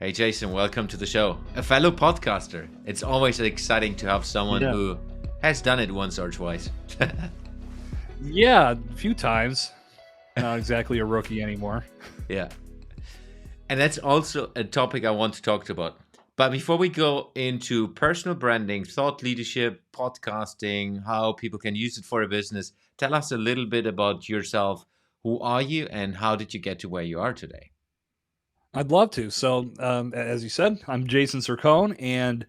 Hey Jason, welcome to the show. A fellow podcaster. It's always exciting to have someone Yeah. who has done it once or twice. Yeah, a few times. Not exactly a rookie anymore. Yeah. And that's also a topic I want to talk about. But before we go into personal branding, thought leadership, podcasting, how people can use it for a business, tell us a little bit about yourself. Who are you and how did you get to where you are today? I'd love to. So, as you said, I'm Jason Cercone, and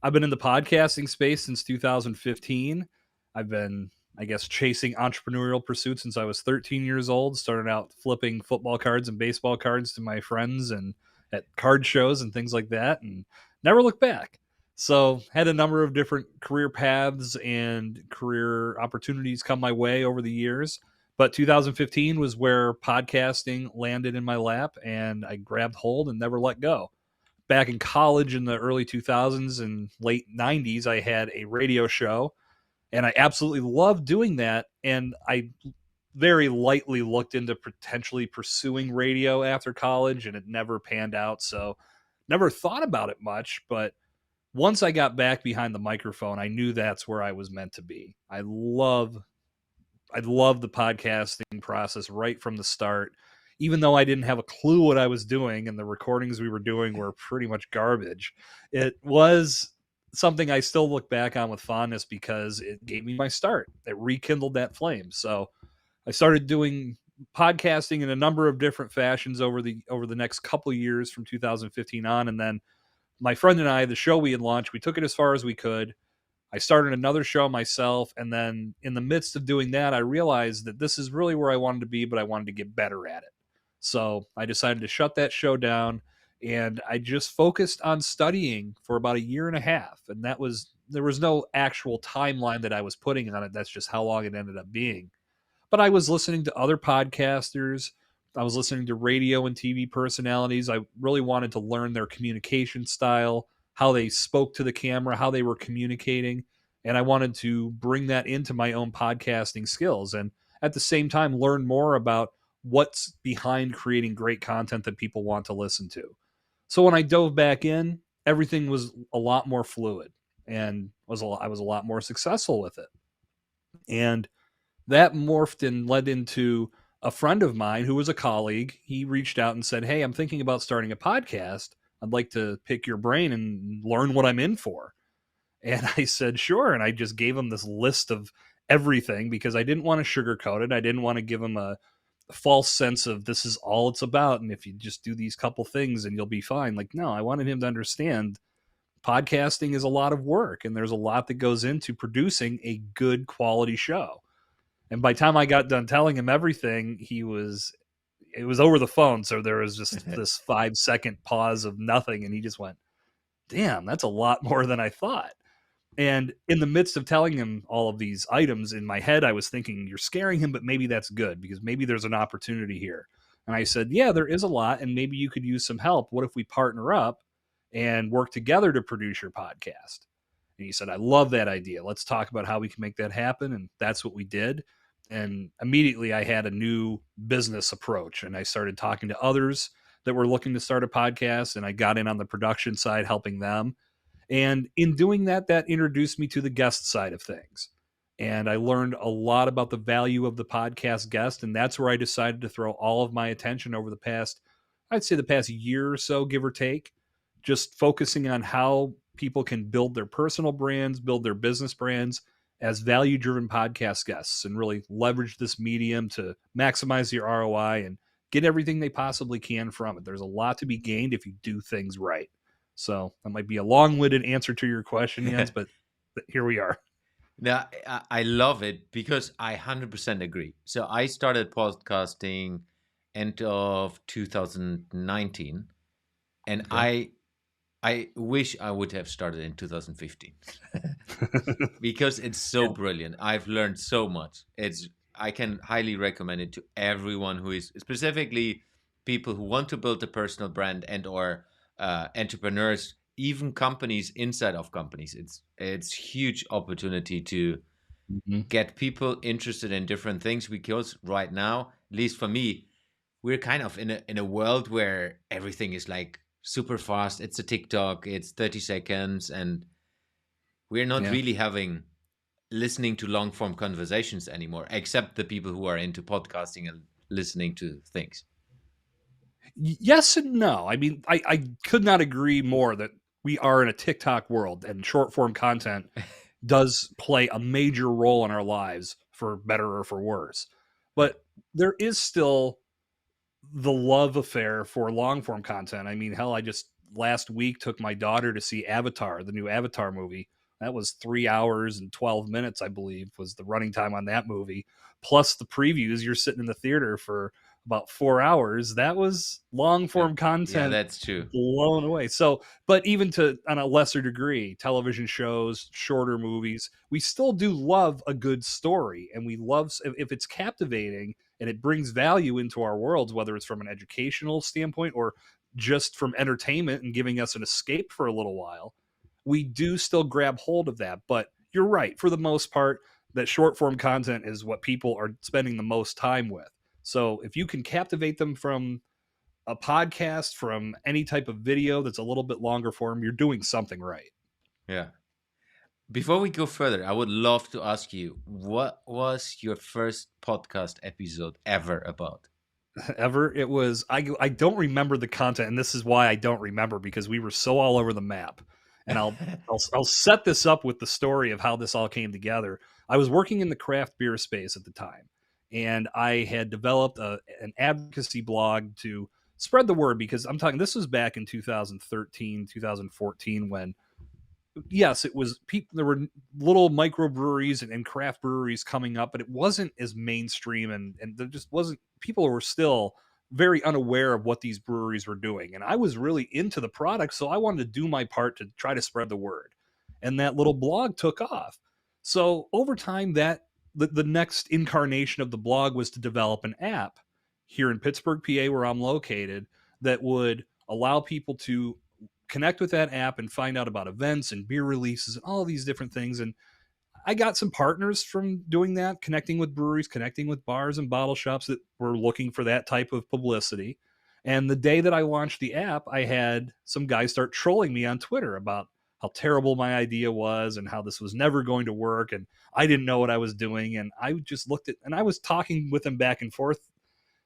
I've been in the podcasting space since 2015. I've been, I guess, chasing entrepreneurial pursuits since I was 13 years old. Started out flipping football cards and baseball cards to my friends and at card shows and things like that, and never looked back. So, had a number of different career paths and career opportunities come my way over the years. But 2015 was where podcasting landed in my lap, and I grabbed hold and never let go. Back in college in the early 2000s and late 90s, I had a radio show, and I absolutely loved doing that. And I very lightly looked into potentially pursuing radio after college, and it never panned out. So, never thought about it much. But once I got back behind the microphone, I knew that's where I was meant to be. I love the podcasting process right from the start. Even though I didn't have a clue what I was doing and the recordings we were doing were pretty much garbage, it was something I still look back on with fondness because it gave me my start. It rekindled that flame. So I started doing podcasting in a number of different fashions over the next couple of years from 2015 on, and then my friend and I, the show we had launched, we took it as far as we could. I started another show myself. And then in the midst of doing that, I realized that this is really where I wanted to be, but I wanted to get better at it. So I decided to shut that show down and I just focused on studying for about a year and a half. And there was no actual timeline that I was putting on it. That's just how long it ended up being. But I was listening to other podcasters. I was listening to radio and TV personalities. I really wanted to learn their communication style, how they spoke to the camera, how they were communicating. And I wanted to bring that into my own podcasting skills. And at the same time, learn more about what's behind creating great content that people want to listen to. So when I dove back in, everything was a lot more fluid and I was a lot more successful with it. And that morphed and led into a friend of mine who was a colleague. He reached out and said, "Hey, I'm thinking about starting a podcast. I'd like to pick your brain and learn what I'm in for." And I said, "Sure." And I just gave him this list of everything because I didn't want to sugarcoat it. I didn't want to give him a false sense of this is all it's about. And if you just do these couple things and you'll be fine. Like, no, I wanted him to understand podcasting is a lot of work and there's a lot that goes into producing a good quality show. And by the time I got done telling him everything, it was over the phone. So there was just this 5-second pause of nothing. And he just went, "Damn, that's a lot more than I thought." And in the midst of telling him all of these items in my head, I was thinking, "You're scaring him, but maybe that's good because maybe there's an opportunity here." And I said, "Yeah, there is a lot. And maybe you could use some help. What if we partner up and work together to produce your podcast?" And he said, "I love that idea. Let's talk about how we can make that happen." And that's what we did. And immediately I had a new business approach and I started talking to others that were looking to start a podcast. And I got in on the production side, helping them. And in doing that, that introduced me to the guest side of things. And I learned a lot about the value of the podcast guest. And that's where I decided to throw all of my attention over the past, I'd say the past year or so, give or take, just focusing on how people can build their personal brands, build their business brands as value driven podcast guests and really leverage this medium to maximize the ROI and get everything they possibly can from it. There's a lot to be gained if you do things right. So that might be a long winded answer to your question, Jens, but here we are. Now, I love it because I 100% agree. So I started podcasting end of 2019, and Okay. I wish I would have started in 2015 because it's so Yeah. brilliant. I've learned so much. I can highly recommend it to everyone who is specifically people who want to build a personal brand and or entrepreneurs, even companies inside of companies. It's huge opportunity to Mhm. get people interested in different things because right now, at least for me, we're kind of in a world where everything is like super fast. It's a TikTok, it's 30 seconds, and we're not Yeah. really having listening to long form conversations anymore, except the people who are into podcasting and listening to things. Yes and no. I mean, I could not agree more that we are in a TikTok world, and short form content does play a major role in our lives for better or for worse. Yeah. But there is still the love affair for long form content. I mean, hell, I just last week took my daughter to see Avatar, the new Avatar movie. That was 3 hours and 12 minutes, I believe, was the running time on that movie. Plus the previews, you're sitting in the theater for about 4 hours. That was long Yeah, form yeah, content that's true. blown away. So, but even to on a lesser degree, television shows, shorter movies, we still do love a good story, and we love if it's captivating and it brings value into our worlds, whether it's from an educational standpoint or just from entertainment and giving us an escape for a little while. We do still grab hold of that. But you're right, for the most part, that short form content is what people are spending the most time with. So if you can captivate them from a podcast, from any type of video that's a little bit longer form, you're doing something right. Yeah. Before we go further, I would love to ask you, what was your first podcast episode ever about? Ever, it was I don't remember the content, and this is why I don't remember, because we were so all over the map. And I'll set this up with the story of how this all came together. I was working in the craft beer space at the time, and I had developed an advocacy blog to spread the word, because I'm talking, this was back in 2013, 2014, when yes, it was people. There were little microbreweries and craft breweries coming up, but it wasn't as mainstream, and there just wasn't. People were still very unaware of what these breweries were doing, and I was really into the product, so I wanted to do my part to try to spread the word. And that little blog took off. So over time, that the next incarnation of the blog was to develop an app here in Pittsburgh, PA, where I'm located, that would allow people to connect with that app and find out about events and beer releases and all these different things. And I got some partners from doing that, connecting with breweries, connecting with bars and bottle shops that were looking for that type of publicity. And the day that I launched the app, I had some guys start trolling me on Twitter about how terrible my idea was and how this was never going to work. And I didn't know what I was doing. And I just looked at, and I was talking with him back and forth,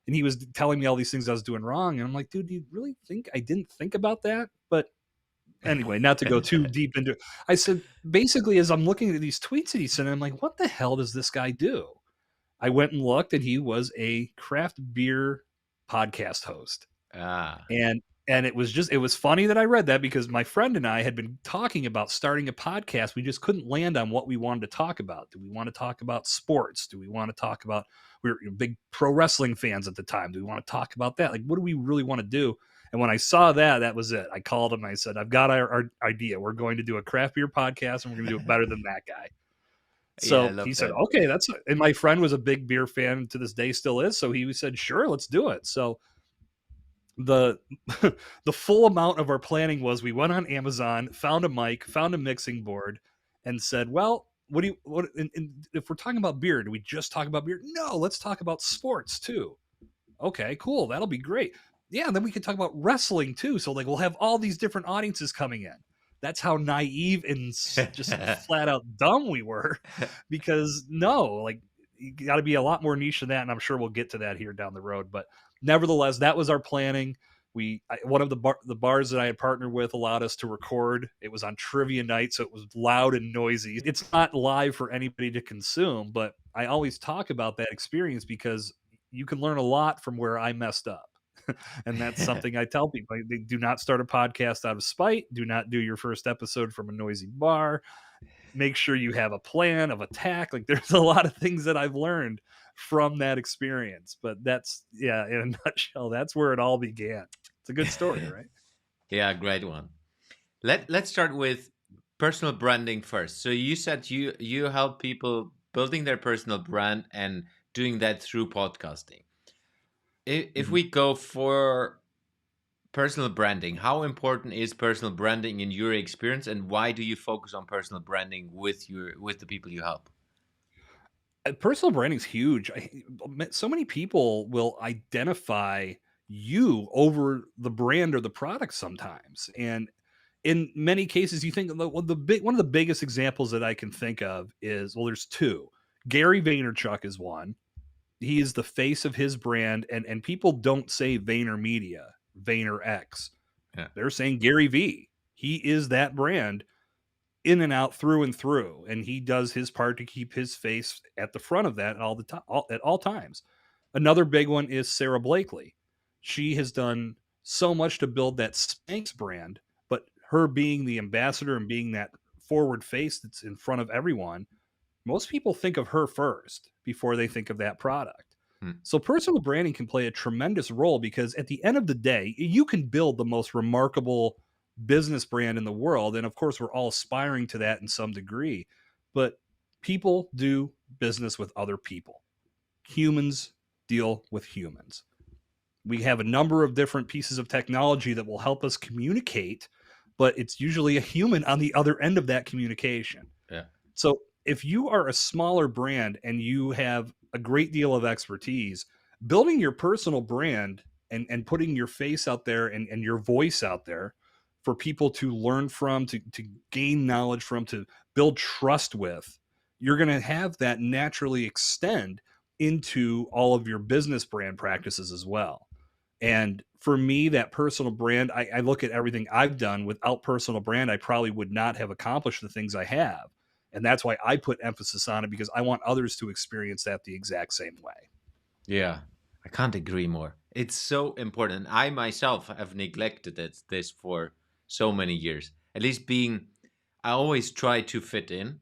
and he was telling me all these things I was doing wrong. And I'm like, dude, do you really think I didn't think about that? But anyway, not to go too deep into it, I said, basically, as I'm looking at these tweets that he sent, I'm like, what the hell does this guy do? I went and looked, and he was a craft beer podcast host. Ah, And it was funny that I read that, because my friend and I had been talking about starting a podcast. We just couldn't land on what we wanted to talk about. Do we want to talk about sports? Do we want to talk about, we were big pro wrestling fans at the time. Do we want to talk about that? Like, what do we really want to do? And when I saw that, that was it. I called him and I said, I've got our idea. We're going to do a craft beer podcast, and we're going to do it better than that guy. yeah, I So he love said, that. okay, and my friend was a big beer fan, to this day still is. So he said, sure, let's do it. So the the full amount of our planning was, we went on Amazon, found a mic, found a mixing board, and said, well, what do you what and if we're talking about beer, do we just talk about beer? No, let's talk about sports too. Okay, cool, that'll be great. Yeah, and then we can talk about wrestling too. So like, we'll have all these different audiences coming in. That's how naive and just flat out dumb we were. Because no, like, you got to be a lot more niche than that, and I'm sure we'll get to that here down the road. But nevertheless, that was our planning. One of the bars that I had partnered with allowed us to record. It was on trivia night, so it was loud and noisy. It's not live for anybody to consume, but I always talk about that experience, because you can learn a lot from where I messed up. And that's something I tell people. They do not start a podcast out of spite. Do not do your first episode from a noisy bar. Make sure you have a plan of attack. Like, there's a lot of things that I've learned from that experience. But that's, yeah, in a nutshell, that's where it all began. It's a good story, right? Yeah, great one. Let's start with personal branding first. So you said you help people building their personal brand and doing that through podcasting. If Mhm. we go for personal branding, how important is personal branding in your experience, and why do you focus on personal branding with the people you help? Personal branding is huge. So many people will identify you over the brand or the product sometimes. And in many cases, you think one of the biggest examples that I can think of is, well, there's two. Gary Vaynerchuk is one. He is the face of his brand, and people don't say VaynerMedia, VaynerX. Yeah. They're saying Gary V. He is that brand in and out, through and through, and he does his part to keep his face at the front of that all the time, at all times. Another big one is Sarah Blakely. She has done so much to build that Spanx brand, but her being the ambassador and being that forward face that's in front of everyone, most people think of her first before they think of that product. Hmm. So personal branding can play a tremendous role, because at the end of the day, you can build the most remarkable business brand in the world. And of course, we're all aspiring to that in some degree, but people do business with other people. Humans deal with humans. We have a number of different pieces of technology that will help us communicate, but it's usually a human on the other end of that communication. Yeah. So if you are a smaller brand and you have a great deal of expertise, building your personal brand and putting your face out there and your voice out there for people to learn from, to gain knowledge from, to build trust with, you're going to have that naturally extend into all of your business brand practices as well. And for me, that personal brand, I look at everything I've done. Without personal brand, I probably would not have accomplished the things I have. And that's why I put emphasis on it, because I want others to experience that the exact same way. Yeah. I can't agree more. It's so important. I myself have neglected this for so many years. At least I always try to fit in.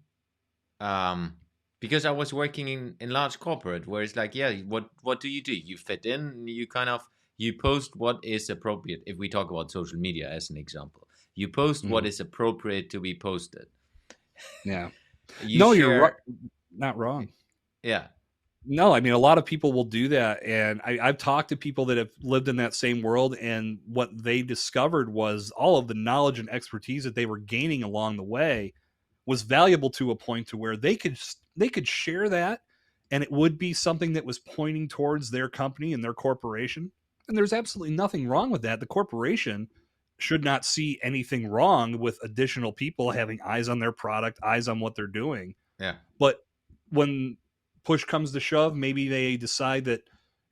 Because I was working in large corporate where it's like, yeah, what do? You fit in, you post what is appropriate. If we talk about social media as an example, you post what Mhm. is appropriate to be posted. Yeah. You No, share, not wrong. yeah, No, I mean, a lot of people will do that. And I've talked to people that have lived in that same world. And what they discovered was all of the knowledge and expertise that they were gaining along the way was valuable to a point to where they could share that, and it would be something that was pointing towards their company and their corporation. And there's absolutely nothing wrong with that. The corporation should not see anything wrong with additional people having eyes on their product, eyes on what they're doing. yeah, But when push comes to shove, maybe they decide that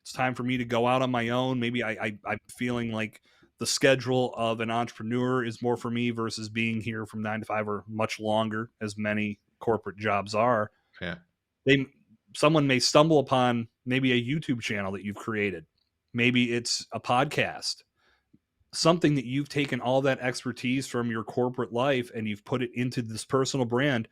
it's time for me to go out on my own. Maybe I'm feeling like the schedule of an entrepreneur is more for me versus being here from 9 to 5 or much longer, as many corporate jobs are. yeah, They Someone may stumble upon maybe a YouTube channel that you've created. Maybe it's a podcast, something that you've taken all that expertise from your corporate life and you've put it into this personal brand.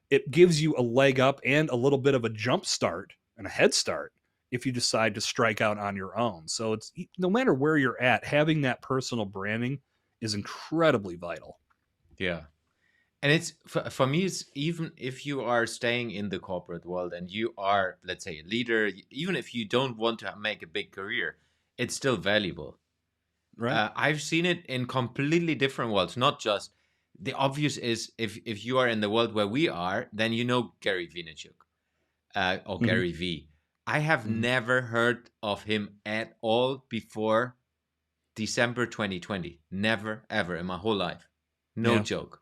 It gives you a leg up and a little bit of a jump start and a head start if you decide to strike out on your own. So it's, no matter where you're at, having that personal branding is incredibly vital. yeah. And it's for me, it's even if you are staying in the corporate world and you are, let's say, a leader, even if you don't want to make a big career, it's still valuable. Right. I've seen it in completely different worlds. Not just the obvious is if you are in the world where we are, then you know Gary Vaynerchuk or Mm-hmm. Gary V. I have Mm-hmm. never heard of him at all before December 2020. Never ever in my whole life. No Yeah. joke.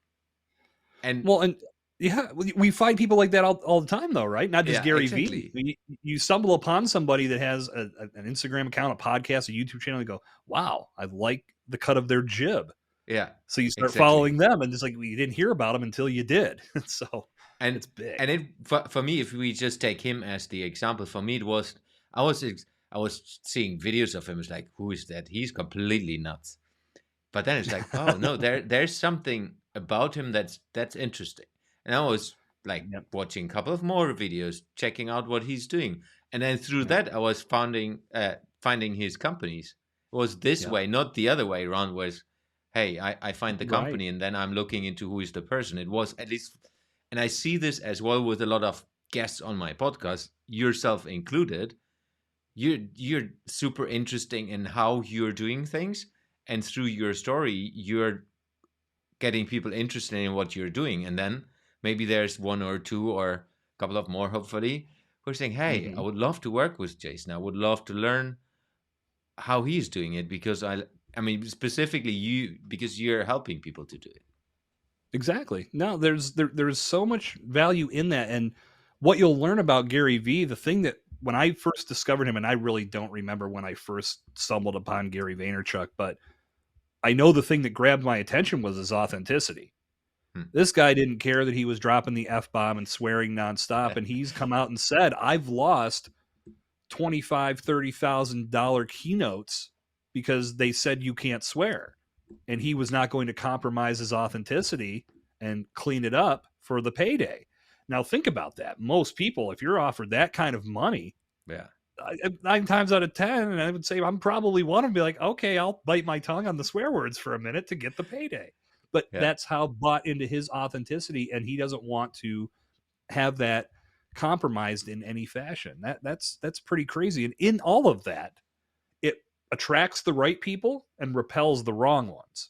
And Well, and yeah, we find people like that all the time, though, right? Not just yeah, Gary V. exactly. You stumble upon somebody that has an Instagram account, a podcast, a YouTube channel, and go, wow, I like the cut of their jib. Yeah, So you start exactly. following them, and it's like, well, you didn't hear about them until you did. So And it's big. and it for me, if we just take him as the example, for me it was I was I was seeing videos of him. It's like, who is that? He's completely nuts. But then it's like, oh no, there's something about him that's interesting. And I was like Yep. watching a couple of more videos, checking out what he's doing, and then through Yep. that I was finding his companies. It was this Yep. way, not the other way around. Was hey, I find the Right. company and then I'm looking into who is the person. It was at least, and I see this as well with a lot of guests on my podcast, yourself included. You're super interesting in how you're doing things, and through your story you're getting people interested in what you're doing, and then maybe there's one or two or a couple of more hopefully who are saying, hey, I Hmm. would love to work with Jason, I would love to learn how he's doing it, because I mean, specifically you, because you're helping people to do it. Exactly. No, there's so much value in that, and what you'll learn about Gary Vee, the thing that when I first discovered him, and I really don't remember when I first stumbled upon Gary Vaynerchuk, but I know the thing that grabbed my attention was his authenticity. Hmm. This guy didn't care that he was dropping the F bomb and swearing nonstop, and he's come out and said, "I've lost 25, $30,000 keynotes because they said you can't swear." And he was not going to compromise his authenticity and clean it up for the payday. Now, think about that. Most people, if you're offered that kind of money, Yeah. 9 times out of 10, and I would say I'm probably one of them, be like, okay, I'll bite my tongue on the swear words for a minute to get the payday. But Yeah. that's how bought into his authenticity, and he doesn't want to have that compromised in any fashion. That's pretty crazy. And in all of that, it attracts the right people and repels the wrong ones.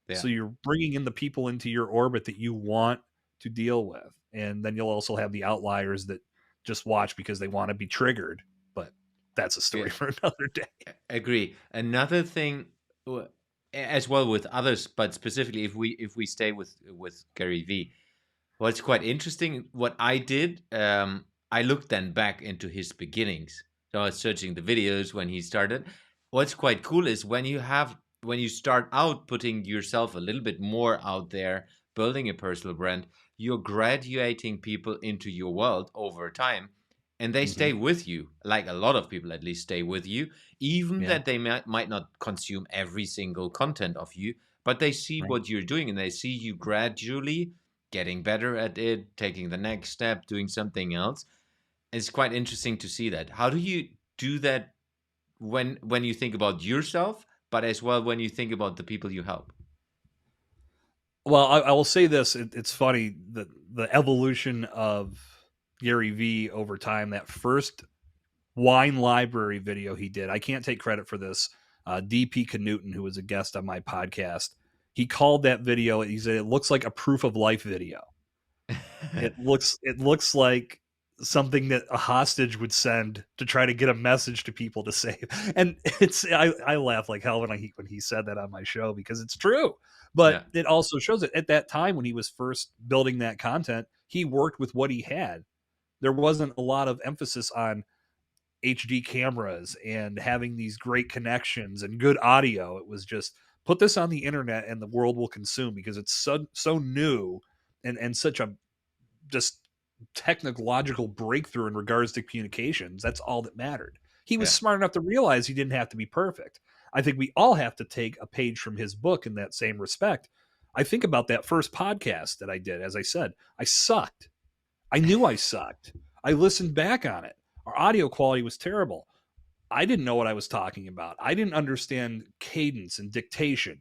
Yeah. So you're bringing in the people into your orbit that you want to deal with. And then you'll also have the outliers that just watch because they want to be triggered. But that's a story Yeah. for another day. Agree. Another thing, as well with others, but specifically if we stay with Gary Vee, what's quite interesting, what I did, I looked then back into his beginnings. So I was searching the videos when he started. What's quite cool is when you start out putting yourself a little bit more out there, building a personal brand, you're graduating people into your world over time, and they Mm-hmm. stay with you. Like a lot of people, at least, stay with you, even Yeah. that they might not consume every single content of you, but they see Right. what you're doing and they see you gradually getting better at it, taking the next step, doing something else. It's quite interesting to see that. How do you do that when you think about yourself, but as well when you think about the people you help? Well, I will say this. It's funny that the evolution of Gary Vee over time, that first wine library video he did. I can't take credit for this. DP Knudten, who was a guest on my podcast, he called that video. He said it looks like a proof of life video. It looks like something that a hostage would send to try to get a message to people to save. And I laugh like hell when he said that on my show because it's true. But Yeah, it also shows that at that time when he was first building that content, he worked with what he had. There wasn't a lot of emphasis on HD cameras and having these great connections and good audio. It was just put this on the internet and the world will consume because it's so new and such a just technological breakthrough in regards to communications. That's all that mattered. He was yeah, smart enough to realize he didn't have to be perfect. I think we all have to take a page from his book in that same respect. I think about that first podcast that I did. As I said, I sucked. I knew I sucked. I listened back on it. Our audio quality was terrible. I didn't know what I was talking about. I didn't understand cadence and dictation.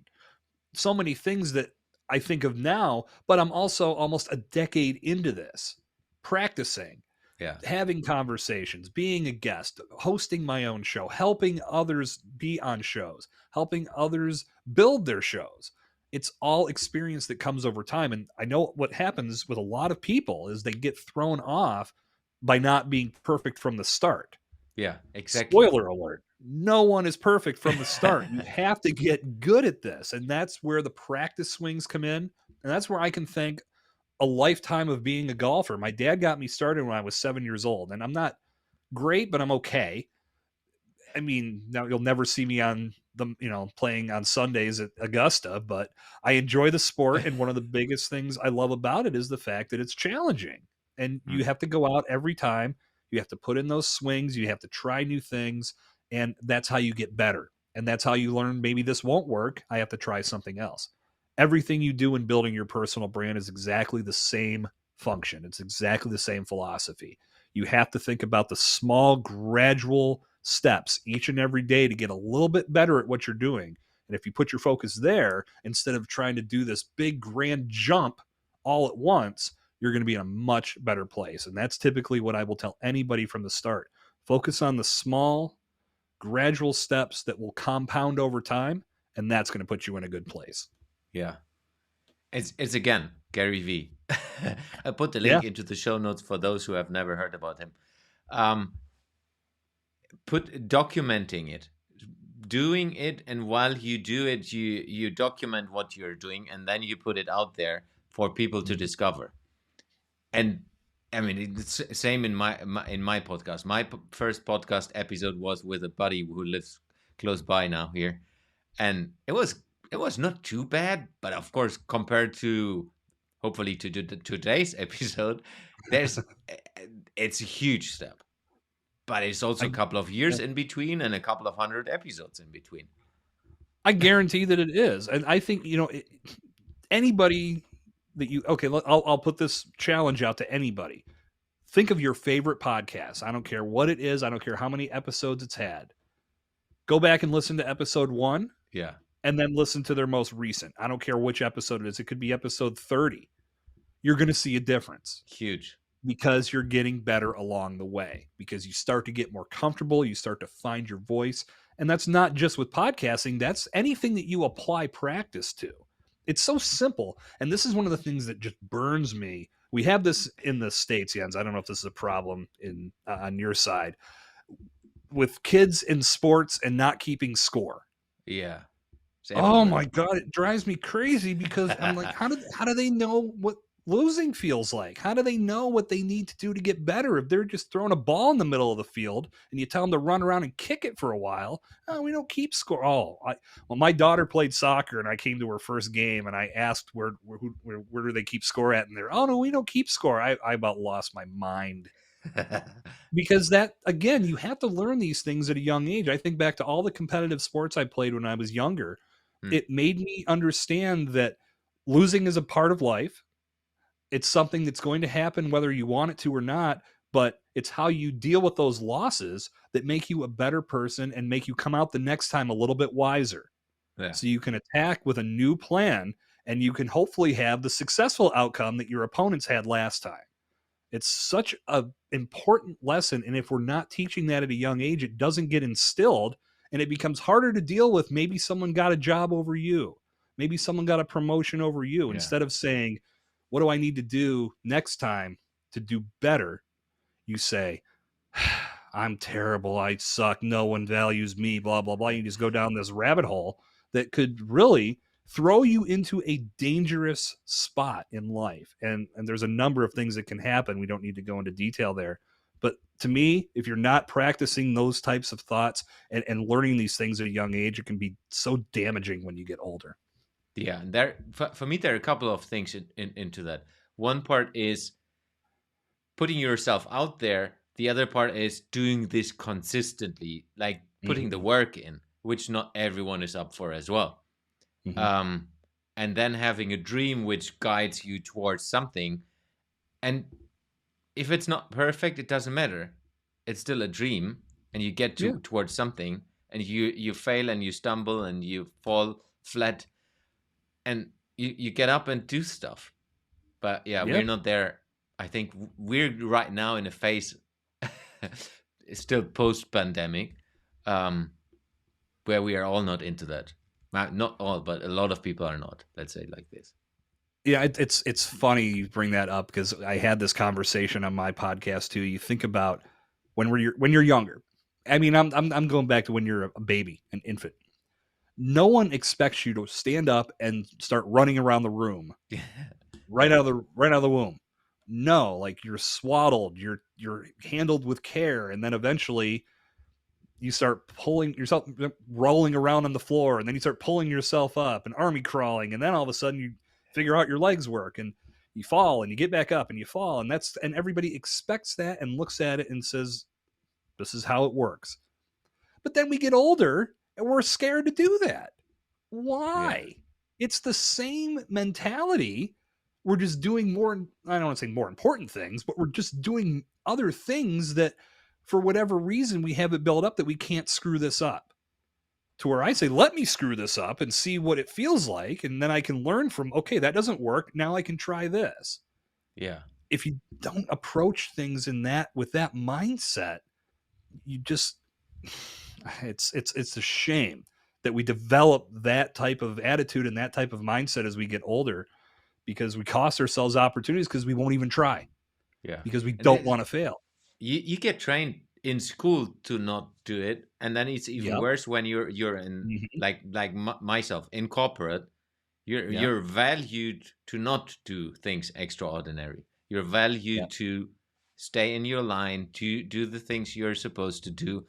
So many things that I think of now, but I'm also almost a decade into this, practicing, yeah, having conversations, being a guest, hosting my own show, helping others be on shows, helping others build their shows. It's all experience that comes over time. And I know what happens with a lot of people is they get thrown off by not being perfect from the start. yeah, exactly. Spoiler alert, no one is perfect from the start. You have to get good at this. And that's where the practice swings come in. And that's where I can thank a lifetime of being a golfer. My dad got me started when I was 7 years old, and I'm not great, but I'm okay. I mean, now you'll never see me on the playing on Sundays at Augusta, but I enjoy the sport, and one of the biggest things I love about it is the fact that it's challenging, and you Mm, have to go out every time. You have to put in those swings. You have to try new things, and that's how you get better. And that's how you learn. Maybe this won't work. I have to try something else. Everything you do in building your personal brand is exactly the same function. It's exactly the same philosophy. You have to think about the small, gradual steps each and every day to get a little bit better at what you're doing. And if you put your focus there instead of trying to do this big, grand jump all at once, you're going to be in a much better place. And that's typically what I will tell anybody from the start. Focus on the small, gradual steps that will compound over time, and that's going to put you in a good place. yeah. It's again Gary Vee. I put the Yeah. link into the show notes for those who have never heard about him. Um, Put documenting it, doing it, and while you do it, you document what you're doing, and then you put it out there for people to discover. And I mean, it's same in my podcast. My first podcast episode was with a buddy who lives close by now here, and it was not too bad, but of course, compared to hopefully to today's episode, there's it's a huge step, but it's also a couple of years in between and a couple of 100 episodes in between. I guarantee that it is. And I think, anybody that I'll put this challenge out to anybody. Think of your favorite podcast. I don't care what it is. I don't care how many episodes it's had. Go back and listen to episode 1. Yeah. And then listen to their most recent. I don't care which episode it is. It could be episode 30. You're going to see a difference. Huge. Because you're getting better along the way. Because you start to get more comfortable. You start to find your voice. And that's not just with podcasting. That's anything that you apply practice to. It's so simple. And this is one of the things that just burns me. We have this in the States, Jens. I don't know if this is a problem on your side. With kids in sports and not keeping score. Yeah. Oh my God, it drives me crazy because I'm like, how do they know what losing feels like? How do they know what they need to do to get better? If they're just throwing a ball in the middle of the field and you tell them to run around and kick it for a while, we don't keep score. Well, my daughter played soccer and I came to her first game and I asked where do they keep score at? And they're, oh no, we don't keep score. I about lost my mind. Because that, again, you have to learn these things at a young age. I think back to all the competitive sports I played when I was younger. It made me understand that losing is a part of life. It's something that's going to happen whether you want it to or not, but it's how you deal with those losses that make you a better person and make you come out the next time a little bit wiser. Yeah. So you can attack with a new plan and you can hopefully have the successful outcome that your opponents had last time. It's such an important lesson. And if we're not teaching that at a young age, it doesn't get instilled and it becomes harder to deal with. Maybe someone got a job over you. Maybe someone got a promotion over you. Yeah. Instead of saying, what do I need to do next time to do better? You say, I'm terrible. I suck. No one values me, blah, blah, blah. You just go down this rabbit hole that could really throw you into a dangerous spot in life. And there's a number of things that can happen. We don't need to go into detail there. But to me, if you're not practicing those types of thoughts and learning these things at a young age, it can be so damaging when you get older. Yeah, and there for me, there are a couple of things into that. One part is putting yourself out there. The other part is doing this consistently, like putting the work in, which not everyone is up for as well. And then having a dream which guides you towards something. And if it's not perfect, it doesn't matter. It's still a dream, and you get towards something, and you fail and you stumble and you fall flat, and you get up and do stuff. But we're not there. I think we're right now in a phase, still post-pandemic, where we are all not into that. Not all, but a lot of people are not. Let's say it like this. Yeah, it's funny you bring that up because I had this conversation on my podcast too. You think about when you're younger. I mean, I'm going back to when you're a baby, an infant. No one expects you to stand up and start running around the room right out of the womb. No, like you're swaddled, you're handled with care, and then eventually you start pulling yourself, rolling around on the floor, and then you start pulling yourself up and army crawling, and then all of a sudden you figure out your legs work, and you fall, and you get back up, and you fall, and everybody expects that and looks at it and says, "This is how it works." But then we get older, and we're scared to do that. Why? Yeah. It's the same mentality. We're just doing more, I don't want to say more important things, but we're just doing other things that for whatever reason we have it built up that we can't screw this up. To where I say, let me screw this up and see what it feels like. And then I can learn from, okay, that doesn't work. Now I can try this. Yeah. If you don't approach things with that mindset, you just, it's a shame that we develop that type of attitude and that type of mindset as we get older, because we cost ourselves opportunities because we won't even try. Yeah. Because we don't want to fail. You get trained in school to not do it, and then it's even Yep. worse when you're in, Hmm. like myself in corporate. Yep. You're valued to not do things extraordinary. You're valued Yep. to stay in your line, to do the things you're supposed to do.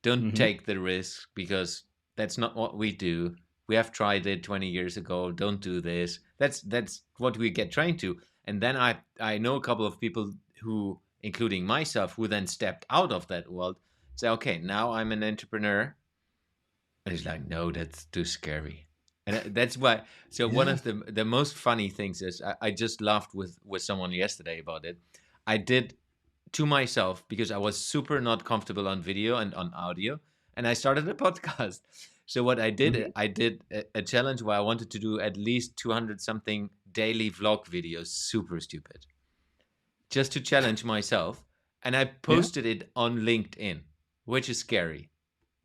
Don't Hmm. take the risk, because that's not what we do. We have tried it 20 years ago. Don't do this. That's what we get trained to. And then I know a couple of people who, including myself, who then stepped out of that world, say, okay, now I'm an entrepreneur. And it's like, no, that's too scary. And that's why. So one Yeah. of the most funny things is, I just laughed with someone yesterday about it. I did to myself, because I was super not comfortable on video and on audio, and I started a podcast. So what Hmm. I did a challenge where I wanted to do at least 200 something daily vlog videos, super stupid, just to challenge myself. And I Yeah. posted it on LinkedIn, which is scary,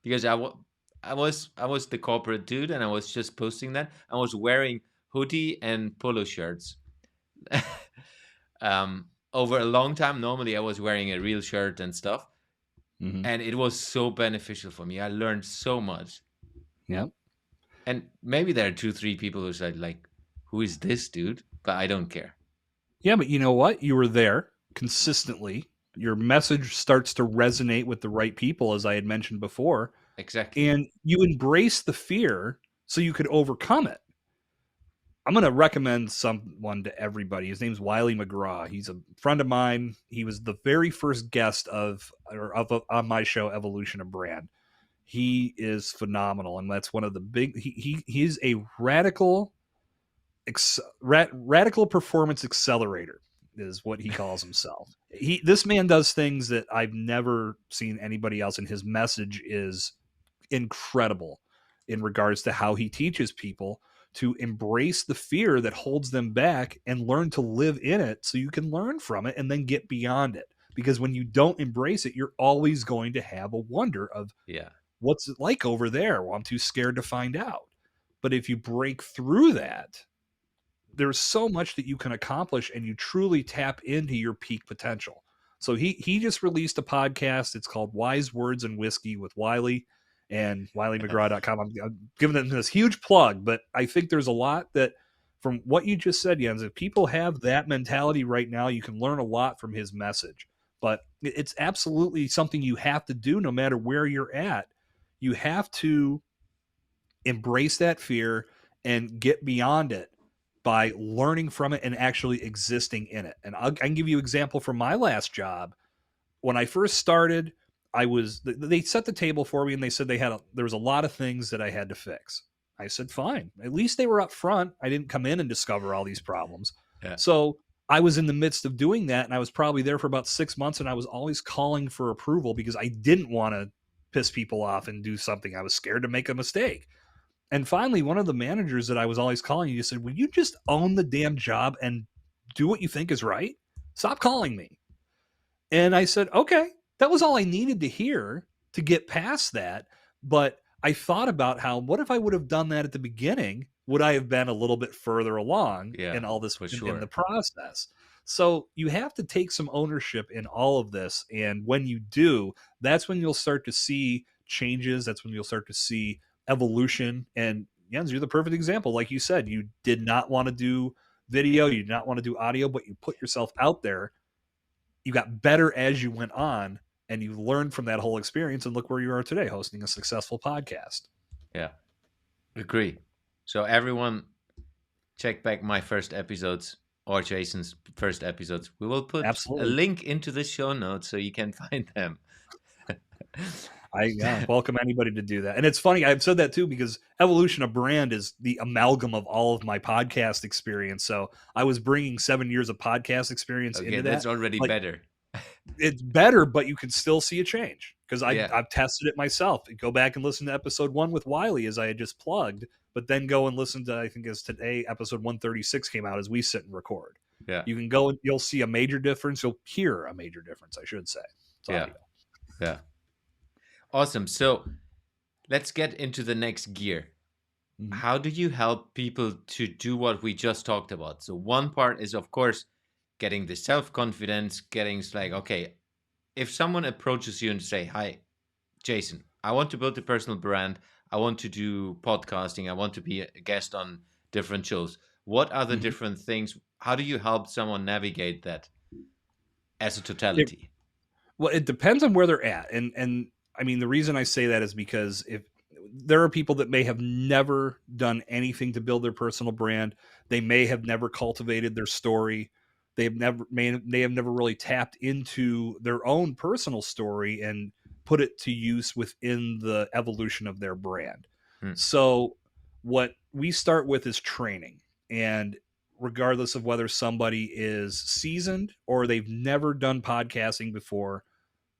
because I was the corporate dude, and I was just posting that. I was wearing hoodie and polo shirts. Over a long time, normally I was wearing a real shirt and stuff, Hmm. and it was so beneficial for me. I learned so much. Yep. And maybe there are two, three people who said, like, "Who is this dude?" But I don't care. Yeah, but you know what? You were there consistently. Your message starts to resonate with the right people, as I had mentioned before, Exactly. and you embrace the fear so you could overcome it. I'm going to recommend someone to everybody. His name's Wiley McGraw. He's a friend of mine. He was the very first guest on my show, Evolution of Brand. He is phenomenal, and that's one of the big. He's a radical performance accelerator is what he calls himself. This man does things that I've never seen anybody else, and his message is incredible in regards to how he teaches people to embrace the fear that holds them back and learn to live in it so you can learn from it and then get beyond it. Because when you don't embrace it, you're always going to have a wonder of Yeah. what's it like over there. Well, I'm too scared to find out. But if you break through that, there's so much that you can accomplish and you truly tap into your peak potential. So he just released a podcast. It's called Wise Words and Whiskey with Wiley and WileyMcGraw.com. I'm giving them this huge plug, but I think there's a lot that from what you just said, Jens, if people have that mentality right now, you can learn a lot from his message. But it's absolutely something you have to do no matter where you're at. You have to embrace that fear and get beyond it by learning from it and actually existing in it. And I can give you an example from my last job. When I first started, they set the table for me and they said there was a lot of things that I had to fix. I said, fine. At least they were up front. I didn't come in and discover all these problems. Yeah. So I was in the midst of doing that, and I was probably there for about 6 months, and I was always calling for approval because I didn't want to piss people off and do something. I was scared to make a mistake. And finally, one of the managers that I was always calling, you said, will you just own the damn job and do what you think is right? Stop calling me. And I said, okay, that was all I needed to hear to get past that. But I thought about what if I would have done that at the beginning? Would I have been a little bit further along Yeah. in all this For in the sure. process? So you have to take some ownership in all of this. And when you do, that's when you'll start to see changes. That's when you'll start to see evolution. And Jens, you're the perfect example. Like you said, you did not want to do video, you did not want to do audio, but you put yourself out there. You got better as you went on, and you learned from that whole experience, and look where you are today, hosting a successful podcast. Yeah. Agree. So everyone, check back my first episodes or Jason's first episodes. We will put a Absolutely. link into the show notes so you can find them. I welcome anybody to do that. And it's funny, I've said that too, because Evolution of Brand is the amalgam of all of my podcast experience. So I was bringing 7 years of podcast experience Okay, into that's that. already Like, better. it's better, but you can still see a change because Yeah. I've tested it myself. Go back and listen to episode 1 with Wiley, as I had just plugged, but then go and listen to, I think as today, episode 136 came out as we sit and record. Yeah. You can go and you'll see a major difference. You'll hear a major difference, I should say. It's Yeah. audio. Yeah. Awesome. So let's get into the next gear. Mhm. How do you help people to do what we just talked about? So one part is, of course, getting the self-confidence, getting like, okay, if someone approaches you and say, "Hi, Jason, I want to build a personal brand. I want to do podcasting. I want to be a guest on different shows." What are the Mhm. different things? How do you help someone navigate that as a It, totality? well, it depends on where they're at, and I mean the reason I say that is because if there are people that may have never done anything to build their personal brand, they may have never cultivated their story, they have never really tapped into their own personal story and put it to use within the evolution of their brand. Hmm. So what we start with is training, and regardless of whether somebody is seasoned or they've never done podcasting before,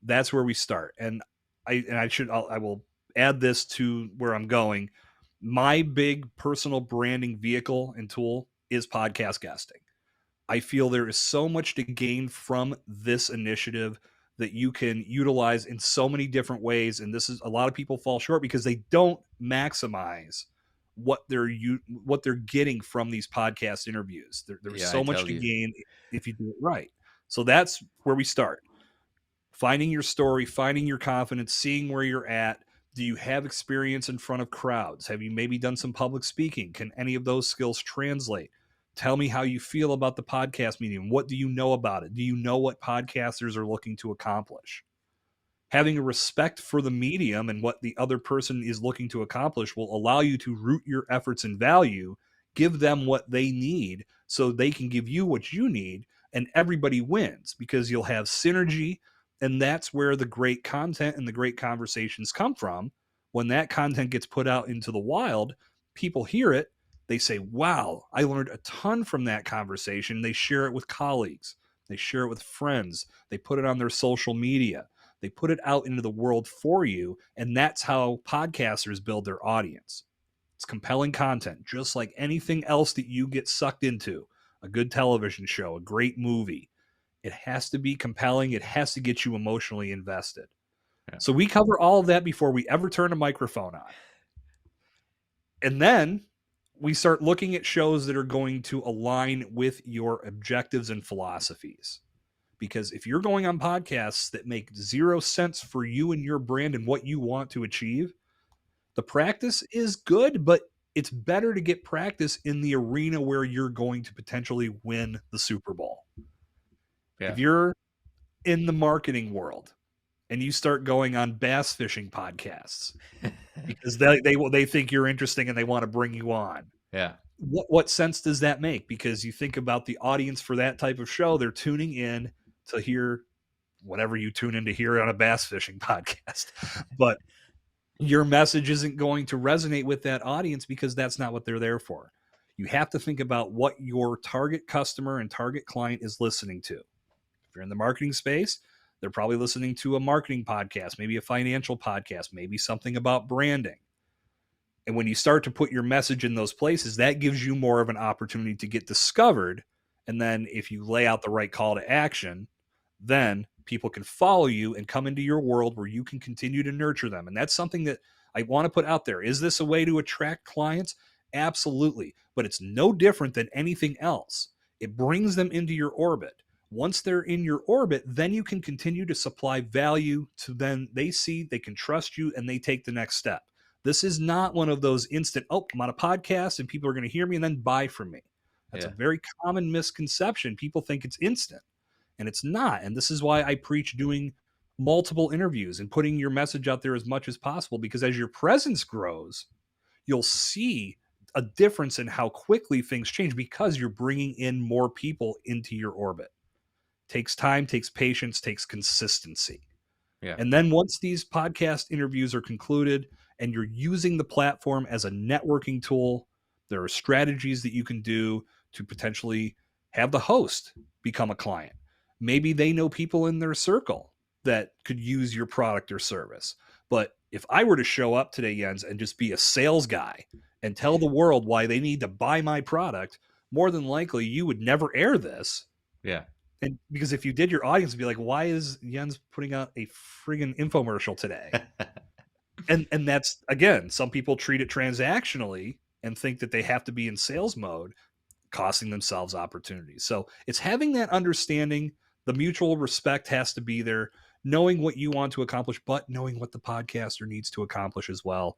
that's where we start. And I will add this to where I'm going. My big personal branding vehicle and tool is podcast guesting. I feel there is so much to gain from this initiative that you can utilize in so many different ways. And this is a lot of people fall short because they don't maximize what they're getting from these podcast interviews. There's Yeah, I so much tell to you. gain if you do it right. So that's where we start. Finding your story, finding your confidence, seeing where you're at. Do you have experience in front of crowds? Have you maybe done some public speaking? Can any of those skills translate? Tell me how you feel about the podcast medium. What do you know about it? Do you know what podcasters are looking to accomplish? Having a respect for the medium and what the other person is looking to accomplish will allow you to root your efforts in value, give them what they need so they can give you what you need, and everybody wins because you'll have synergy. And that's where the great content and the great conversations come from. When that content gets put out into the wild, people hear it. They say, wow, I learned a ton from that conversation. They share it with colleagues, they share it with friends, they put it on their social media, they put it out into the world for you. And that's how podcasters build their audience. It's compelling content, just like anything else that you get sucked into. A good television show, a great movie. It has to be compelling. It has to get you emotionally invested. Yeah. So we cover all of that before we ever turn a microphone on. And then we start looking at shows that are going to align with your objectives and philosophies. Because if you're going on podcasts that make zero sense for you and your brand and what you want to achieve, the practice is good, but it's better to get practice in the arena where you're going to potentially win the Super Bowl. If Yeah. you're in the marketing world and you start going on bass fishing podcasts because they think you're interesting and they want to bring you on, Yeah. what sense does that make? Because you think about the audience for that type of show, they're tuning in to hear whatever you tune in to hear on a bass fishing podcast. But your message isn't going to resonate with that audience because that's not what they're there for. You have to think about what your target customer and target client is listening to. If you're in the marketing space, they're probably listening to a marketing podcast, maybe a financial podcast, maybe something about branding. And when you start to put your message in those places, that gives you more of an opportunity to get discovered. And then if you lay out the right call to action, then people can follow you and come into your world where you can continue to nurture them. And that's something that I want to put out there. Is this a way to attract clients? Absolutely. But it's no different than anything else. It brings them into your orbit. Once they're in your orbit, then you can continue to supply value to them. They see, they can trust you, and they take the next step. This is not one of those instant, oh, I'm on a podcast and people are going to hear me and then buy from me. That's a Yeah. very common misconception. People think it's instant, and it's not. And this is why I preach doing multiple interviews and putting your message out there as much as possible, because as your presence grows, you'll see a difference in how quickly things change because you're bringing in more people into your orbit. Takes time, takes patience, takes consistency. Yeah. And then once these podcast interviews are concluded and you're using the platform as a networking tool, there are strategies that you can do to potentially have the host become a client. Maybe they know people in their circle that could use your product or service. But if I were to show up today, Jens, and just be a sales guy and tell the world why they need to buy my product, more than likely you would never air this. Yeah. And because if you did, your audience would be like, why is Jens putting out a friggin' infomercial today? And that's, again, some people treat it transactionally and think that they have to be in sales mode, costing themselves opportunities. So it's having that understanding. The mutual respect has to be there. knowing what you want to accomplish, but knowing what the podcaster needs to accomplish as well.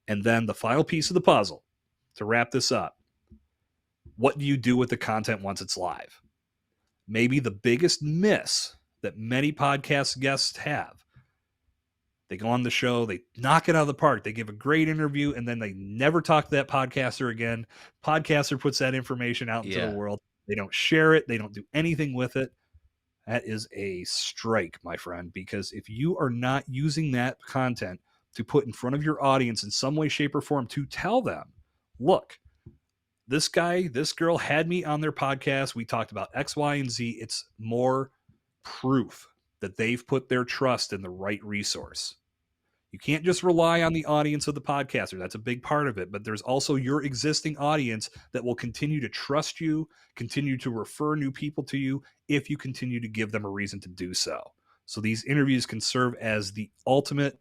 And then the final piece of the puzzle to wrap this up, what do you do with the content once it's live? Maybe the biggest miss that many podcast guests have. They go on the show, they knock it out of the park, they give a great interview, and then they never talk to that podcaster again. Podcaster puts that information out into the world. They don't share it, they don't do anything with it. That is a strike, my friend, because if you are not using that content to put in front of your audience in some way, shape, or form to tell them, look, this guy, this girl had me on their podcast. We talked about X, Y, and Z. It's more proof that they've put their trust in the right resource. You can't just rely on the audience of the podcaster. That's a big part of it. But there's also your existing audience that will continue to trust you, continue to refer new people to you if you continue to give them a reason to do so. So these interviews can serve as the ultimate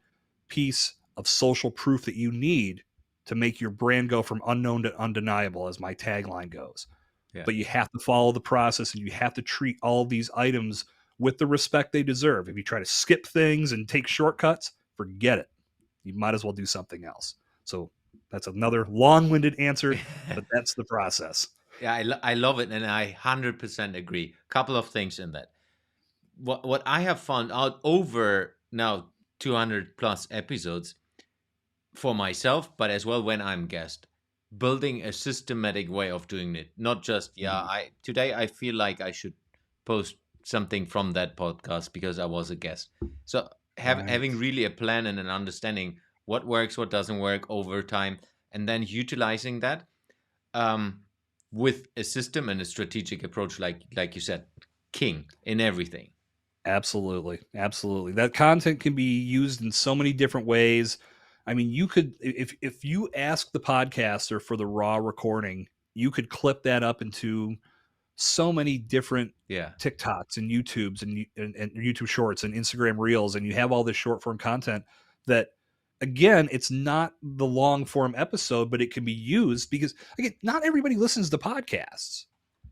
piece of social proof that you need to make your brand go from unknown to undeniable, as my tagline goes. Yeah. But you have to follow the process, and you have to treat all of these items with the respect they deserve. If you try to skip things and take shortcuts, forget it. You might as well do something else. So that's another long-winded answer, but that's the process. Yeah, I love it, and I 100% agree. Couple of things in that. What I have found out over now 200 plus episodes for myself, but as well when I'm guest, building a systematic way of doing it. Not just, today I feel like I should post something from that podcast because I was a guest. So having really a plan and an understanding what works, what doesn't work over time, and then utilizing that with a system and a strategic approach, like you said, king in everything. Absolutely. That content can be used in so many different ways. I mean, you could, if you ask the podcaster for the raw recording, you could clip that up into so many different TikToks and YouTubes and YouTube Shorts and Instagram Reels, and you have all this short form content that, again, it's not the long form episode, but it can be used because, again, not everybody listens to podcasts.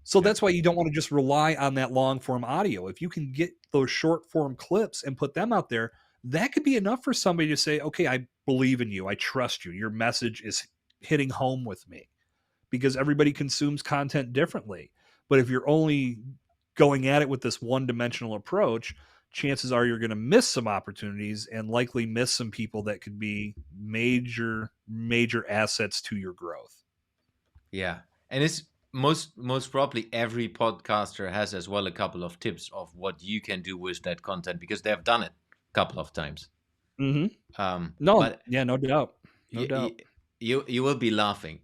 So that's why you don't want to just rely on that long form audio. If you can get those short form clips and put them out there, that could be enough for somebody to say, okay, I believe in you. I trust you. Your message is hitting home with me, because everybody consumes content differently. But if you're only going at it with this one-dimensional approach, chances are you're going to miss some opportunities and likely miss some people that could be major assets to your growth. Yeah. And it's most probably every podcaster has as well a couple of tips of what you can do with that content because they've done it a couple of times. Mm-hmm. No doubt. You will be laughing.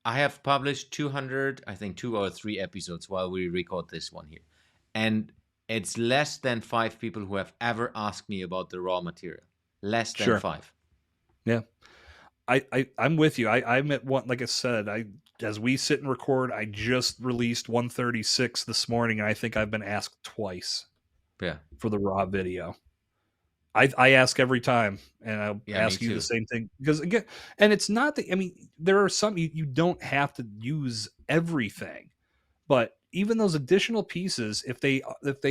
I have published 200, I think 2 or 3 episodes while we record this one here. And it's less than 5 people who have ever asked me about the raw material. Less than 5. Yeah. I'm with you. I'm at one, like I said, as we sit and record, I just released 136 this morning, and I think I've been asked twice for the raw video. I ask every time, and I'll ask you the same thing, because again, and it's not that, I mean, there are some, you don't have to use everything, but even those additional pieces, if they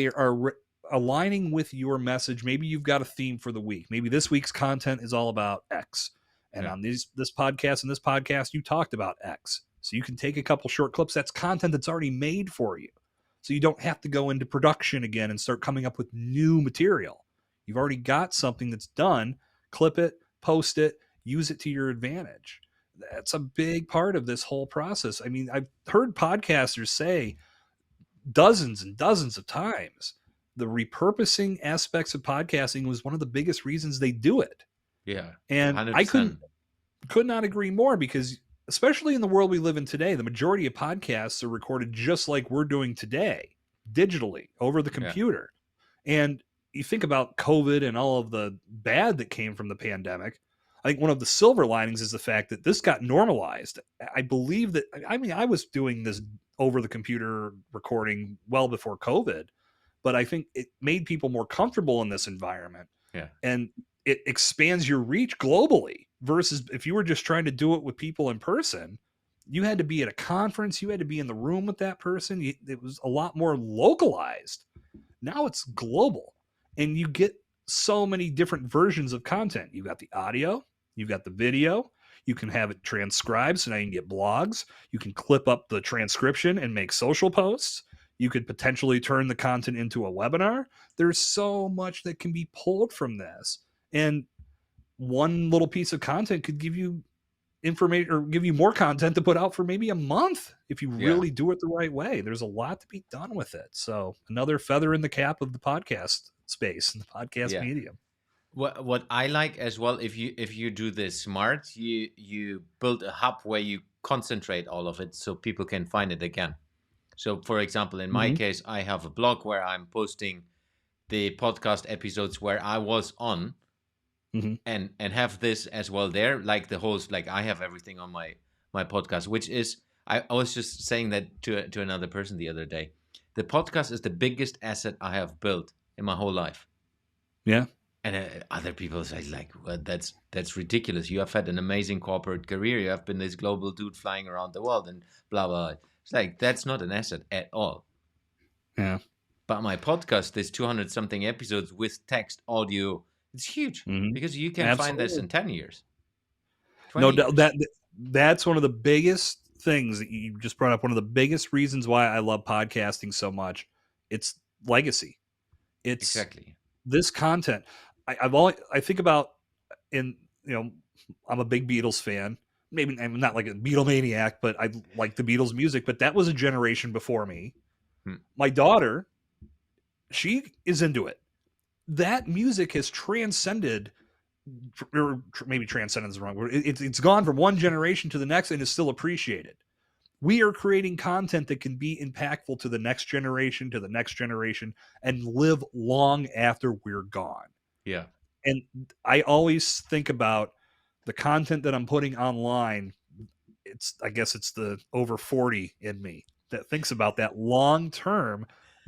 are aligning with your message, maybe you've got a theme for the week. Maybe this week's content is all about X, and on this podcast, you talked about X. So you can take a couple short clips. That's content that's already made for you, so you don't have to go into production again and start coming up with new material. You've already got something that's done. Clip it, post it, use it to your advantage. That's a big part of this whole process. I mean, I've heard podcasters say dozens and dozens of times the repurposing aspects of podcasting was one of the biggest reasons they do it. Yeah. And 100%. I could not agree more, because especially in the world we live in today, the majority of podcasts are recorded just like we're doing today, digitally over the computer. And you think about COVID and all of the bad that came from the pandemic. I think one of the silver linings is the fact that this got normalized. I believe that, I mean, I was doing this over the computer recording well before COVID, but I think it made people more comfortable in this environment. Yeah. And it expands your reach globally, versus if you were just trying to do it with people in person, you had to be at a conference, you had to be in the room with that person. It was a lot more localized. Now it's global. and you get so many different versions of content. You've got the audio, you've got the video, you can have it transcribed, so now you can get blogs, you can clip up the transcription and make social posts, you could potentially turn the content into a webinar. There's so much that can be pulled from this, and one little piece of content could give you information or give you more content to put out for maybe a month if you Yeah. really do it the right way. There's a lot to be done with it. So another feather in the cap of the podcast space and the podcast Yeah. medium. What I like as well, if you do this smart, you build a hub where you concentrate all of it so people can find it again. So for example, in my case, I have a blog where I'm posting the podcast episodes where I was on, and have this as well there, like the host, like I have everything on my podcast, which is, I was just saying that to another person the other day. The podcast is the biggest asset I have built in my whole life. Yeah. And other people say, like, well, that's ridiculous. You have had an amazing corporate career. You have been this global dude flying around the world and blah, blah, blah. It's like, that's not an asset at all. Yeah. But my podcast, there's 200 something episodes with text, audio. It's huge because you can find this in 10 years. No, years. that's one of the biggest things that you just brought up. One of the biggest reasons why I love podcasting so much. It's legacy. It's exactly this content. I think about, I'm a big Beatles fan. Maybe I'm not like a Beatlemaniac, but I like the Beatles music. But that was a generation before me. My daughter, she is into it. That music has transcended, or maybe transcendence is the wrong word. It's gone from one generation to the next and is still appreciated. We are creating content that can be impactful to the next generation, and live long after we're gone. Yeah. And I always think about the content that I'm putting online. I guess it's the over 40 in me that thinks about that long term.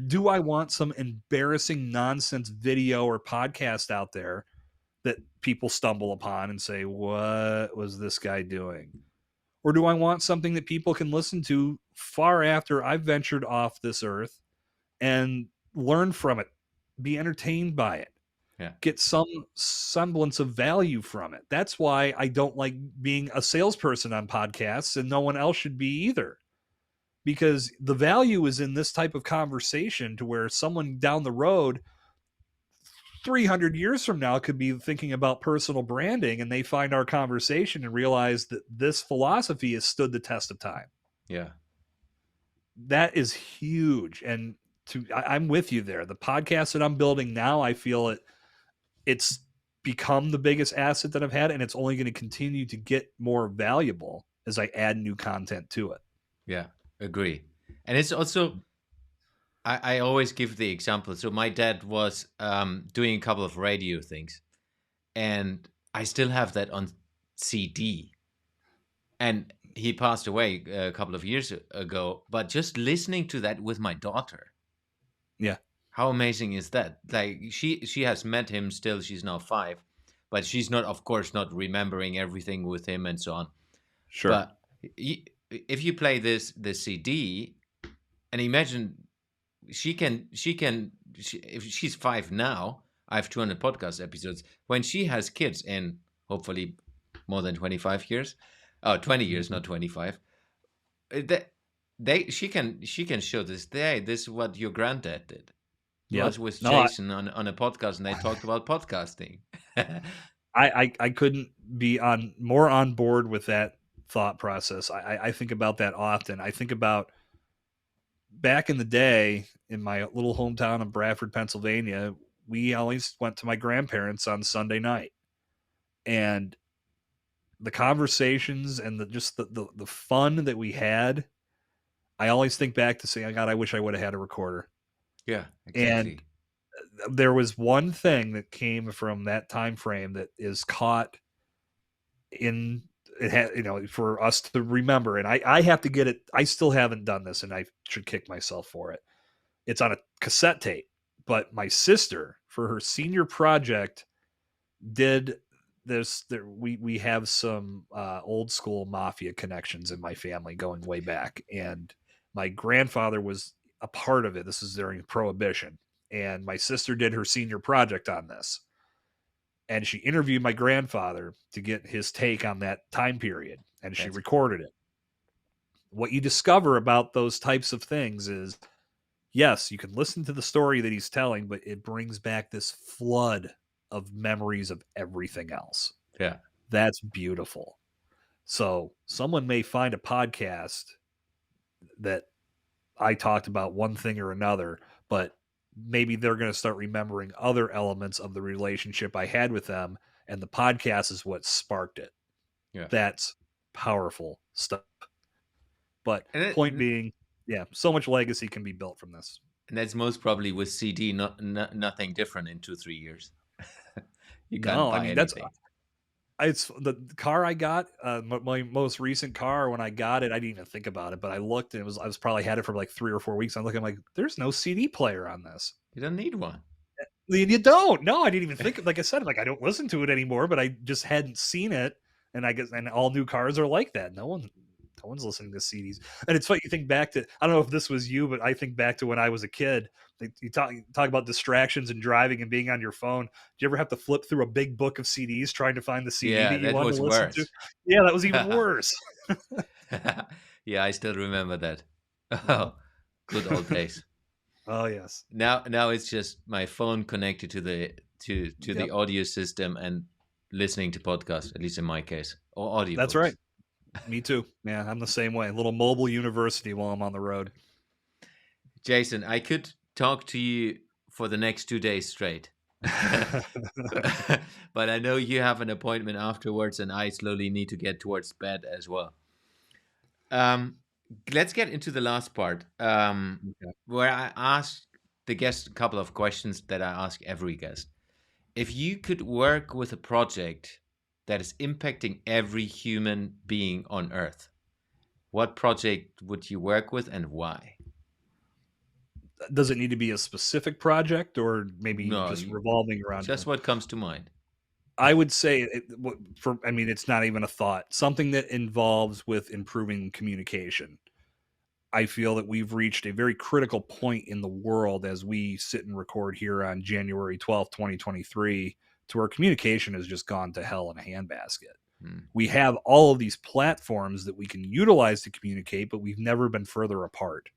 Do I want some embarrassing nonsense video or podcast out there that people stumble upon and say, what was this guy doing? Or do I want something that people can listen to far after I've ventured off this earth and learn from it, be entertained by it, get some semblance of value from it? That's why I don't like being a salesperson on podcasts, and no one else should be either. Because the value is in this type of conversation to where someone down the road 300 years from now could be thinking about personal branding, and they find our conversation and realize that this philosophy has stood the test of time. Yeah. That is huge. And I'm with you there. The podcast that I'm building now, I feel it's become the biggest asset that I've had, and it's only going to continue to get more valuable as I add new content to it. Yeah, agree. And it's also, I always give the example. So my dad was doing a couple of radio things, and I still have that on CD. And he passed away a couple of years ago, but just listening to that with my daughter. Yeah. How amazing is that? Like she has met him still. She's now 5, but she's not, of course, not remembering everything with him and so on. Sure. But if you play the CD, and imagine if she's 5 now, I have 200 podcast episodes. When she has kids in hopefully more than 25 years, 20 years, not 25, she can show this. This is what your granddad did. It was with Jason on a podcast, and they talked about podcasting. I couldn't be more on board with that thought process. I think about that often. I think about back in the day in my little hometown of Bradford, Pennsylvania. We always went to my grandparents on Sunday night, and the conversations and the fun that we had. I always think back to saying, God, I wish I would have had a recorder. Yeah, exactly. And there was one thing that came from that time frame that is caught in it, for us to remember. And I have to get it. I still haven't done this, and I should kick myself for it. It's on a cassette tape, but my sister, for her senior project, did this. We have some old school mafia connections in my family going way back, and my grandfather was a part of it. This is during Prohibition. and my sister did her senior project on this. And she interviewed my grandfather to get his take on that time period, and she That's recorded it. What you discover about those types of things is, yes, you can listen to the story that he's telling, but it brings back this flood of memories of everything else. yeah. That's beautiful. So someone may find a podcast that I talked about one thing or another, but maybe they're going to start remembering other elements of the relationship I had with them, and the podcast is what sparked it. Yeah. That's powerful stuff. But And, point being, yeah, so much legacy can be built from this. and that's most probably with CD, nothing different in 2-3 years. You can't No, I buy mean, that's anything. it's the car I got, my most recent car. When I got it, I didn't even think about it, but I looked and I was probably had it for like 3 or 4 weeks. I'm looking, I'm like, there's no CD player on this. You don't need one. You don't. No, I didn't even think. Like I said, like I don't listen to it anymore, but I just hadn't seen it. And I guess, and all new cars are like that. No one's listening to CDs. And it's funny, you think back to, I don't know if this was you, but I think back to when I was a kid. You talk about distractions and driving and being on your phone. Do you ever have to flip through a big book of CDs trying to find the CD Yeah, that you that wanted was to listen to? worse. Yeah, that was even worse. Yeah, I still remember that. Yeah. Oh, good old days. Oh yes. Now it's just my phone connected to the Yep. audio system and listening to podcasts, at least in my case, or That's audiobooks. right. Me too. Yeah, I'm the same way. A little mobile university while I'm on the road. Jason, I could talk to you for the next 2 days straight. But I know you have an appointment afterwards, and I slowly need to get towards bed as well. Let's get into the last part, Okay. where I asked the guest a couple of questions that I ask every guest. If you could work with a project that is impacting every human being on Earth, what project would you work with and why? Does it need to be a specific project or maybe No, just revolving around just human? what comes to mind. I would say I mean, it's not even a thought. Something that involves with improving communication. I feel that we've reached a very critical point in the world as we sit and record here on January 12th, 2023, to where communication has just gone to hell in a handbasket. Hmm. We have all of these platforms that we can utilize to communicate, but we've never been further apart.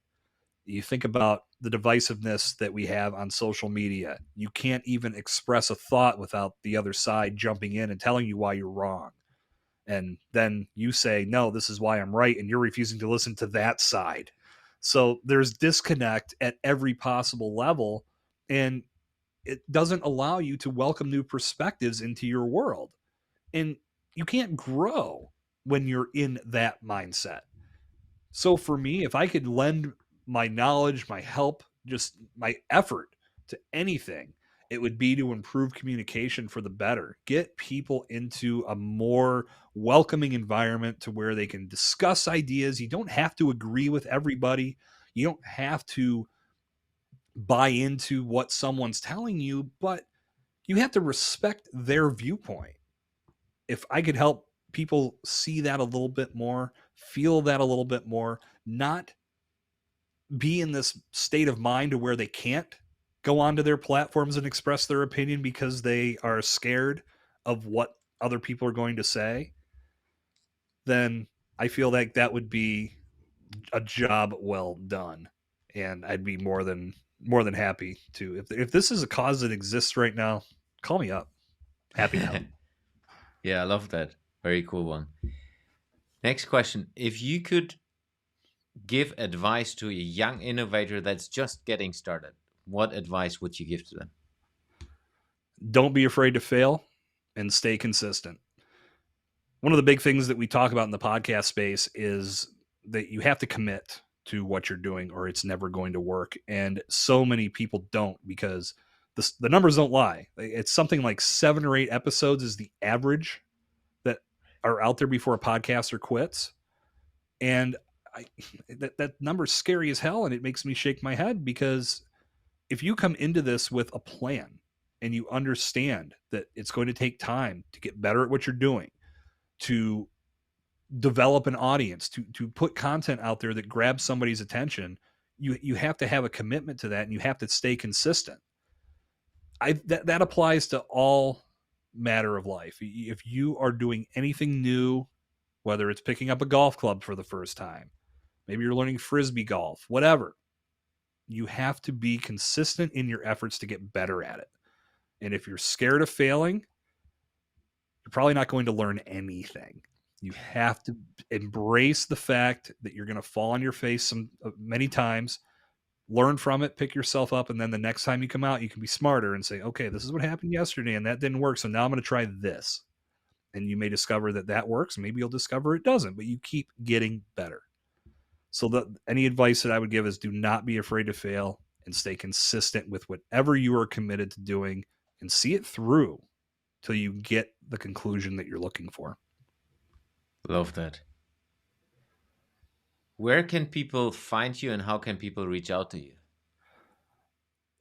You think about the divisiveness that we have on social media. You can't even express a thought without the other side jumping in and telling you why you're wrong. And then you say, no, this is why I'm right. And you're refusing to listen to that side. So there's disconnect at every possible level. And it doesn't allow you to welcome new perspectives into your world. And you can't grow when you're in that mindset. So for me, if I could lend my knowledge, my help, just my effort to anything, it would be to improve communication for the better. Get people into a more welcoming environment to where they can discuss ideas. You don't have to agree with everybody. You don't have to buy into what someone's telling you, but you have to respect their viewpoint. If I could help people see that a little bit more, feel that a little bit more, not be in this state of mind to where they can't go onto their platforms and express their opinion because they are scared of what other people are going to say, then I feel like that would be a job well done. And I'd be more than happy to, if this is a cause that exists right now, call me up. Happy to help. Yeah, I love that. Very cool one. Next question. If you could give advice to a young innovator that's just getting started, what advice would you give to them? Don't be afraid to fail and stay consistent. One of the big things that we talk about in the podcast space is that you have to commit to what you're doing or it's never going to work. And so many people don't, because the numbers don't lie. It's something like 7 or 8 episodes is the average that are out there before a podcaster quits. And that number's scary as hell. And it makes me shake my head, because if you come into this with a plan and you understand that it's going to take time to get better at what you're doing, to develop an audience, to put content out there that grabs somebody's attention, you have to have a commitment to that, and you have to stay consistent. That applies to all matter of life. If you are doing anything new, whether it's picking up a golf club for the first time, maybe you're learning frisbee golf, whatever, you have to be consistent in your efforts to get better at it. And if you're scared of failing, you're probably not going to learn anything. You have to embrace the fact that you're going to fall on your face many times, learn from it, pick yourself up, and then the next time you come out, you can be smarter and say, okay, this is what happened yesterday, and that didn't work, so now I'm going to try this. And you may discover that works. Maybe you'll discover it doesn't, but you keep getting better. So any advice that I would give is do not be afraid to fail and stay consistent with whatever you are committed to doing and see it through till you get the conclusion that you're looking for. Love that. Where can people find you and how can people reach out to you?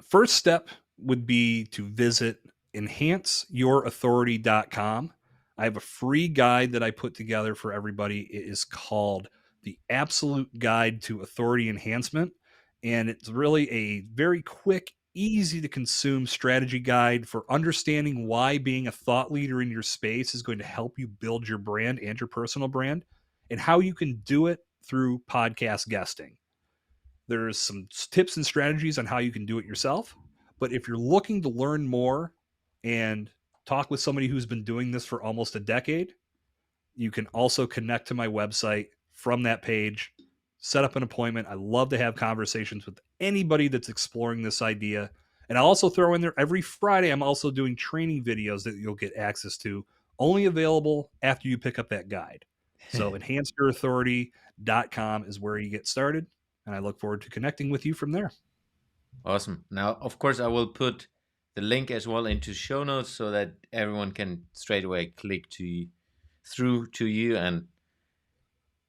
First step would be to visit enhanceyourauthority.com. I have a free guide that I put together for everybody. It is called The Absolute Guide to Authority Enhancement. And it's really a very quick, easy to consume strategy guide for understanding why being a thought leader in your space is going to help you build your brand and your personal brand, and how you can do it through podcast guesting. There's some tips and strategies on how you can do it yourself. But if you're looking to learn more and talk with somebody who's been doing this for almost a decade, you can also connect to my website from that page, set up an appointment. I love to have conversations with anybody that's exploring this idea. And I'll also throw in there every Friday, I'm also doing training videos that you'll get access to, only available after you pick up that guide. So enhanceyourauthority.com is where you get started. And I look forward to connecting with you from there. Awesome. Now, of course, I will put the link as well into show notes so that everyone can straight away click through to you and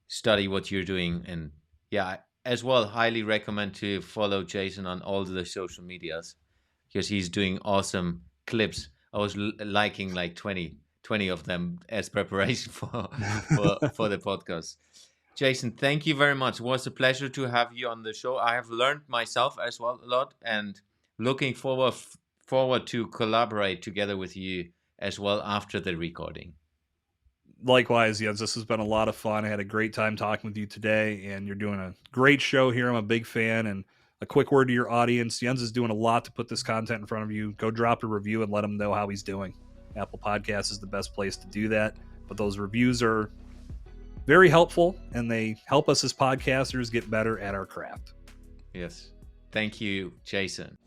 study what you're doing. And yeah, as well, highly recommend to follow Jason on all the social medias because he's doing awesome clips. I was liking like 20 of them as preparation for the podcast. Jason, thank you very much. It was a pleasure to have you on the show. I have learned myself as well a lot, and looking forward to collaborate together with you as well after the recording. Likewise, Jens, this has been a lot of fun. I had a great time talking with you today, and you're doing a great show here. I'm a big fan. And a quick word to your audience, Jens is doing a lot to put this content in front of you. Go drop a review and let him know how he's doing. Apple Podcasts is the best place to do that. But those reviews are very helpful, and they help us as podcasters get better at our craft. Yes. Thank you, Jason.